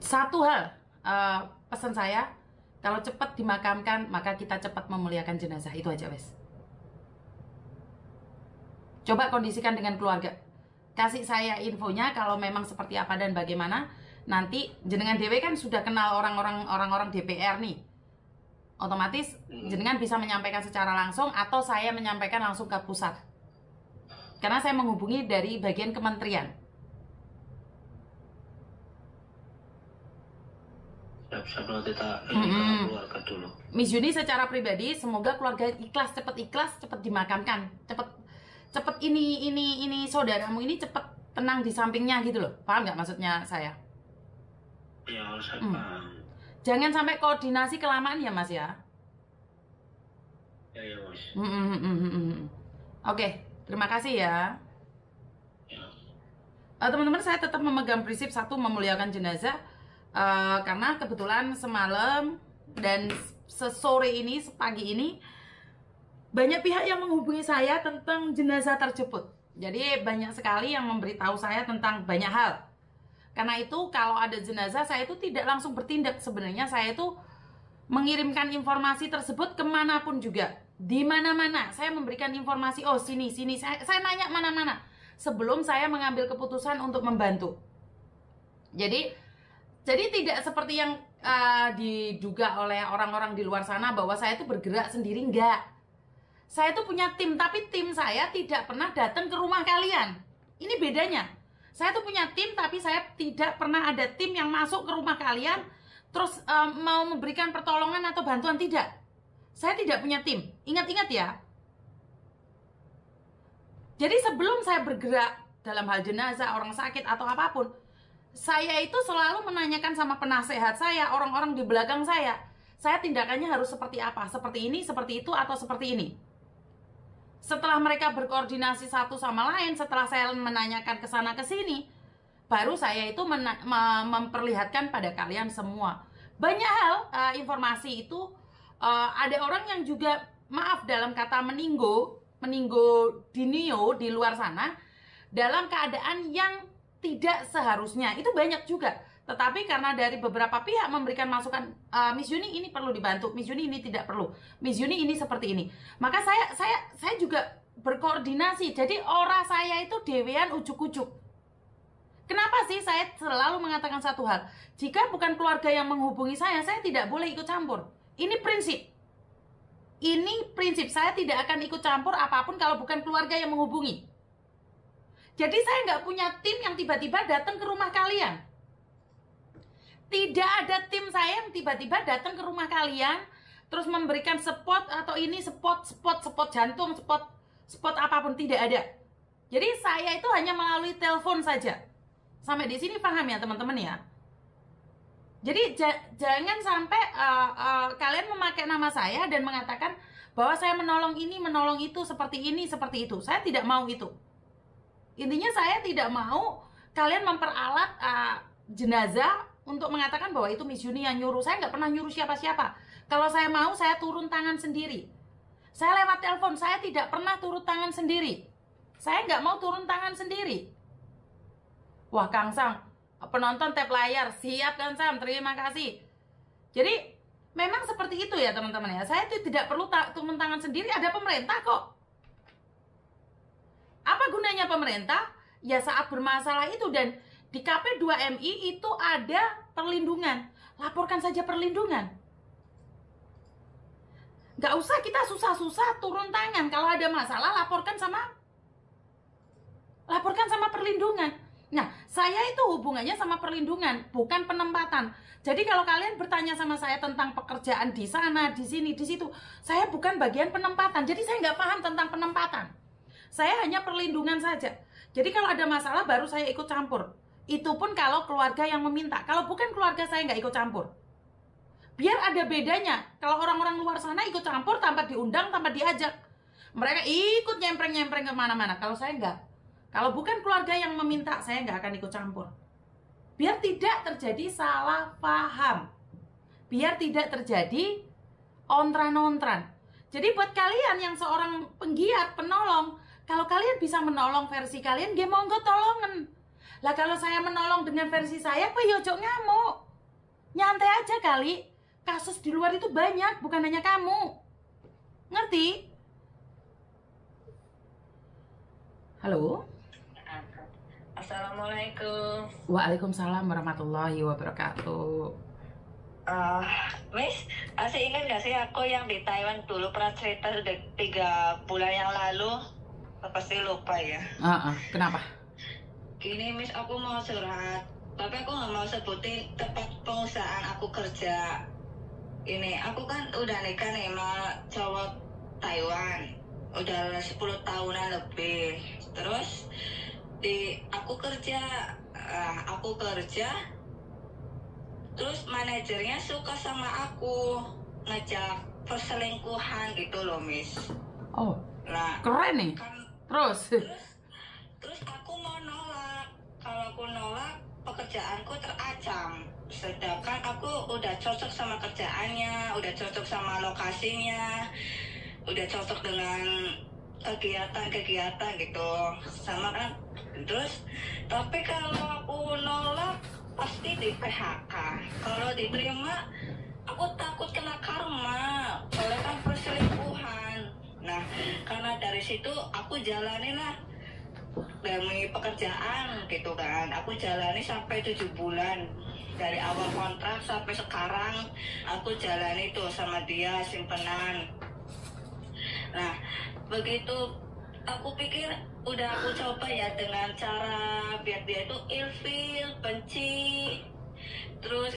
Satu hal, pesan saya, kalau cepat dimakamkan, maka kita cepat memuliakan jenazah. Itu aja, wes. Coba kondisikan dengan keluarga. Kasih saya infonya kalau memang seperti apa dan bagaimana. Nanti jenengan dewe kan sudah kenal orang-orang DPR nih. Otomatis jenengan bisa menyampaikan secara langsung atau saya menyampaikan langsung ke pusat. Karena saya menghubungi dari bagian kementerian. Siap-siap nanti tak ini ke keluarga dulu. Miss Yuni secara pribadi semoga keluarga ikhlas, cepat dimakamkan, cepet ini saudaramu ini cepet tenang di sampingnya gitu loh. Paham nggak maksudnya saya? Ya, saya paham. Jangan sampai koordinasi kelamaan ya Mas ya. Ya Mas. Oke, terima kasih ya. Ya. Teman-teman, saya tetap memegang prinsip satu, memuliakan jenazah. Karena kebetulan semalam dan sesore ini, sepagi ini, banyak pihak yang menghubungi saya tentang jenazah terjemput. Jadi banyak sekali yang memberitahu saya tentang banyak hal. Karena itu kalau ada jenazah, saya itu tidak langsung bertindak. Sebenarnya saya itu mengirimkan informasi tersebut kemanapun juga. Di mana-mana saya memberikan informasi, oh sini. Saya nanya mana-mana. Sebelum saya mengambil keputusan untuk membantu. Jadi tidak seperti yang diduga oleh orang-orang di luar sana bahwa saya itu bergerak sendiri, enggak. Saya itu punya tim, tapi tim saya tidak pernah datang ke rumah kalian. Ini bedanya. Saya tuh punya tim, tapi saya tidak pernah ada tim yang masuk ke rumah kalian terus mau memberikan pertolongan atau bantuan, tidak. Saya tidak punya tim. Ingat-ingat ya. Jadi sebelum saya bergerak dalam hal jenazah, orang sakit atau apapun, saya itu selalu menanyakan sama penasehat saya, orang-orang di belakang saya tindakannya harus seperti apa, seperti ini, seperti itu, atau seperti ini. Setelah mereka berkoordinasi satu sama lain, setelah saya menanyakan ke sana ke sini, baru saya itu memperlihatkan pada kalian semua. Banyak hal informasi itu ada orang yang juga, maaf dalam kata meninggo dinio di luar sana dalam keadaan yang tidak seharusnya. Itu banyak juga. Tetapi karena dari beberapa pihak memberikan masukan, Miss Yuni ini perlu dibantu, Miss Yuni ini tidak perlu, Miss Yuni ini seperti ini. Maka saya juga berkoordinasi. Jadi ora saya itu dewean ujuk-ujuk. Kenapa sih saya selalu mengatakan satu hal? Jika bukan keluarga yang menghubungi saya tidak boleh ikut campur. Ini prinsip. Ini prinsip, saya tidak akan ikut campur apapun kalau bukan keluarga yang menghubungi. Jadi saya nggak punya tim yang tiba-tiba datang ke rumah kalian. Tidak ada tim saya yang tiba-tiba datang ke rumah kalian terus memberikan spot atau ini spot jantung, spot apapun, tidak ada. Jadi saya itu hanya melalui telepon saja. Sampai di sini paham ya teman-teman ya? Jadi jangan sampai kalian memakai nama saya dan mengatakan bahwa saya menolong ini, menolong itu, seperti ini, seperti itu. Saya tidak mau itu. Intinya saya tidak mau kalian memperalat jenazah untuk mengatakan bahwa itu Miss Yuni yang nyuruh. Saya nggak pernah nyuruh siapa-siapa. Kalau saya mau, saya turun tangan sendiri. Saya lewat telepon, saya tidak pernah turun tangan sendiri. Saya nggak mau turun tangan sendiri. Wah, Kang Sam, penonton tap layar, siap Kang Sam, terima kasih. Jadi, memang seperti itu ya teman-teman ya. Saya itu tidak perlu turun tangan sendiri, ada pemerintah kok. Apa gunanya pemerintah? Ya saat bermasalah itu, dan di KP2MI itu ada perlindungan. Laporkan saja perlindungan. Gak usah kita susah-susah turun tangan. Kalau ada masalah laporkan sama perlindungan. Nah, saya itu hubungannya sama perlindungan, bukan penempatan. Jadi kalau kalian bertanya sama saya tentang pekerjaan di sana, di sini, di situ, saya bukan bagian penempatan. Jadi saya nggak paham tentang penempatan. Saya hanya perlindungan saja. Jadi kalau ada masalah baru saya ikut campur. Itu pun kalau keluarga yang meminta. Kalau bukan keluarga saya nggak ikut campur. Biar ada bedanya. Kalau orang-orang luar sana ikut campur tanpa diundang, tanpa diajak. Mereka ikut nyempreng-nyempreng kemana-mana. Kalau saya nggak. Kalau bukan keluarga yang meminta, saya nggak akan ikut campur. Biar tidak terjadi salah paham. Biar tidak terjadi ontran-ontran. Jadi buat kalian yang seorang penggiat, penolong, kalau kalian bisa menolong versi kalian, monggo tolongan. Lah kalau saya menolong dengan versi saya, apa yojok ngamuk? Nyantai aja kali. Kasus di luar itu banyak, bukan hanya kamu. Ngerti? Halo? Assalamualaikum. Waalaikumsalam warahmatullahi wabarakatuh. Miss, masih ingat gak sih aku yang di Taiwan dulu pernah cerita sudah 3 bulan yang lalu? Pasti lupa ya. Kenapa? Gini Miss, aku mau curhat. Tapi aku nggak mau sebutin tempat pengusahaan aku kerja. Ini, aku kan udah nikah nih sama cowok Taiwan. Udah 10 tahunan lebih. Terus aku kerja, terus manajernya suka sama aku, ngajak perselingkuhan gitu loh Miss. Oh, Nah, keren nih. Terus terus aku mau nolak. Kalau aku nolak, pekerjaanku terancam. Sedangkan aku udah cocok sama kerjaannya, udah cocok sama lokasinya, udah cocok dengan kegiatan-kegiatan gitu. Sama kan. Terus, tapi kalau aku nolak, pasti di PHK. Kalau diterima, aku takut kena karma. Soalnya kan perselingkuhan. Nah, karena dari situ aku jalanin lah demi pekerjaan gitu kan. Aku jalani sampai 7 bulan. Dari awal kontrak sampai sekarang aku jalani tuh sama dia simpenan. Nah, begitu aku pikir udah aku coba ya dengan cara biar dia itu ilfil, benci. Terus